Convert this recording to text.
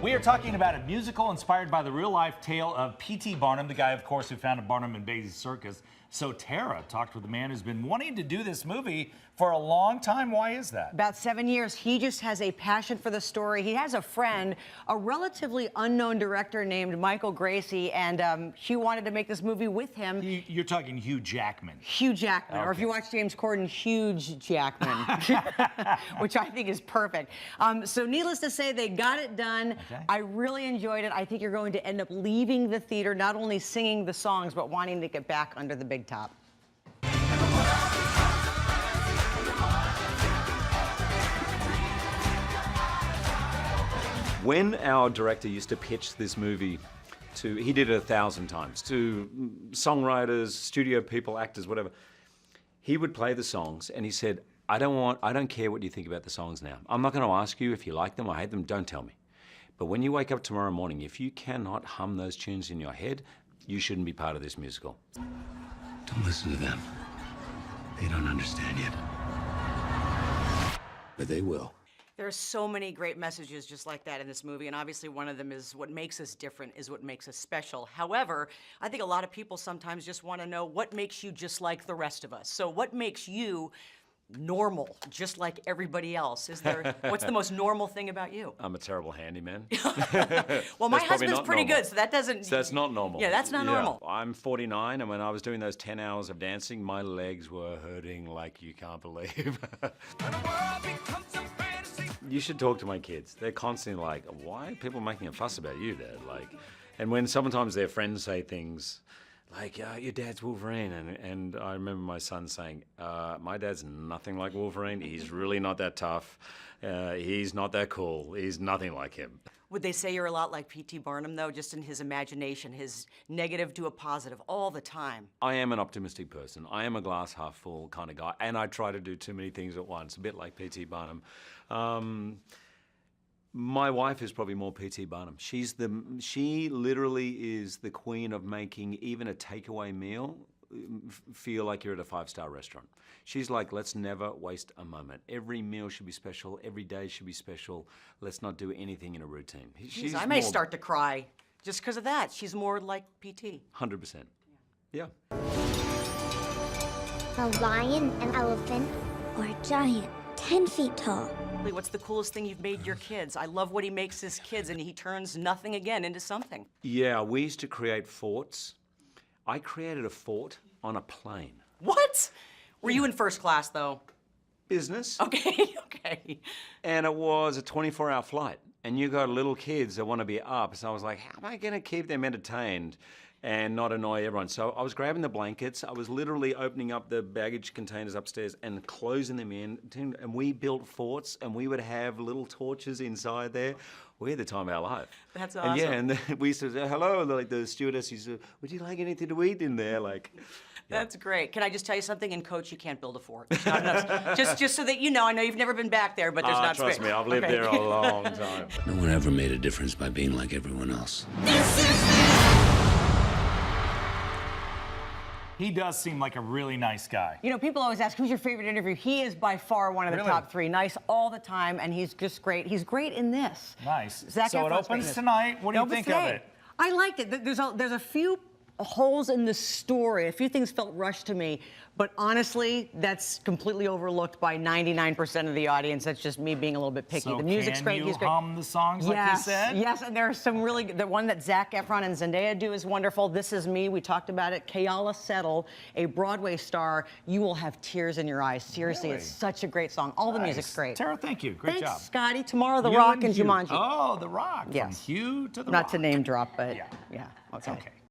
We are talking about a musical inspired by the real-life tale of P.T. Barnum, the guy, of course, who founded Barnum and Bailey's Circus. So Tara talked with a man who's been wanting to do this movie for a long time. Why is that? About 7 years. He just has a passion for the story. He has a friend, a relatively unknown director named Michael Gracie, and Hugh wanted to make this movie with him. You're talking Hugh Jackman. Hugh Jackman, okay. Or if you watch James Corden, Huge Jackman, which I think is perfect. So needless to say, they got it done. Okay. I really enjoyed it. I think you're going to end up leaving the theater not only singing the songs, but wanting to get back under the big top. When our director used to pitch this movie to, he did it 1,000 times, to songwriters, studio people, actors, whatever, he would play the songs and he said, I don't care what you think about the songs now. I'm not going to ask you if you like them or hate them, don't tell me. But when you wake up tomorrow morning, if you cannot hum those tunes in your head, you shouldn't be part of this musical. Don't listen to them. They don't understand yet. But they will. There's so many great messages just like that in this movie, and obviously one of them is what makes us different is what makes us special. However, I think a lot of people sometimes just want to know what makes you just like the rest of us. So what makes you normal, just like everybody else? Is there, what's the most normal thing about you? I'm a terrible handyman. Well, my husband's pretty good, so that doesn't... So that's not normal. Yeah, that's not normal. I'm 49, and when I was doing those 10 hours of dancing, my legs were hurting like you can't believe. You should talk to my kids. They're constantly like, why are people making a fuss about you, Dad? Like, and when sometimes their friends say things like, your dad's Wolverine, and I remember my son saying, my dad's nothing like Wolverine. He's really not that tough. He's not that cool. He's nothing like him. Would they say you're a lot like P.T. Barnum, though, just in his imagination, his negative to a positive all the time? I am an optimistic person. I am a glass half full kind of guy, and I try to do too many things at once, a bit like P.T. Barnum. My wife is probably more P.T. Barnum. She literally is the queen of making even a takeaway meal feel like you're at a 5-star restaurant. She's like, let's never waste a moment. Every meal should be special. Every day should be special. Let's not do anything in a routine. Jeez, I may start to cry just because of that. She's more like PT. 100%. Yeah. A lion, an elephant, or a giant 10 feet tall. What's the coolest thing you've made your kids? I love what he makes his kids, and he turns nothing again into something. Yeah, we used to create forts. I created a fort on a plane. What? Were you in first class, though? Business. Okay, okay. And it was a 24-hour flight. And you got little kids that want to be up. So I was like, how am I going to keep them entertained and not annoy everyone? So I was grabbing the blankets. I was literally opening up the baggage containers upstairs and closing them in. And we built forts, and we would have little torches inside there. We had the time of our life. That's awesome. And yeah, and we used to say, hello, and like the stewardess used to, would you like anything to eat in there? Like, yeah. That's great. Can I just tell you something? In Coach, you can't build a fort. There's not enough. just so that you know, I know you've never been back there, but there's not space. Trust me, I've lived there a long time. No one ever made a difference by being like everyone else. He does seem like a really nice guy. You know, people always ask, who's your favorite interview? He is by far one of the top 3. Nice all the time, and he's just great. He's great in this. Nice. Zac So it Efron's opens tonight. What do you think of it? I liked it. There's a few holes in the story. A few things felt rushed to me, but honestly, that's completely overlooked by 99% of the audience. That's just me being a little bit picky. So the music's great. He's great. Hum the songs like you said? Yes, and there are some really good. The one that Zac Efron and Zendaya do is wonderful. This Is Me. We talked about it. Kayala Settle, a Broadway star. You will have tears in your eyes. Seriously, It's such a great song. All the music's great. Tara, thank you. Great job. Thanks, Scotty. Tomorrow, The Rock and Jumanji. Oh, The Rock. Yes. From Hugh to The Rock. Not to name drop, but yeah. It's okay.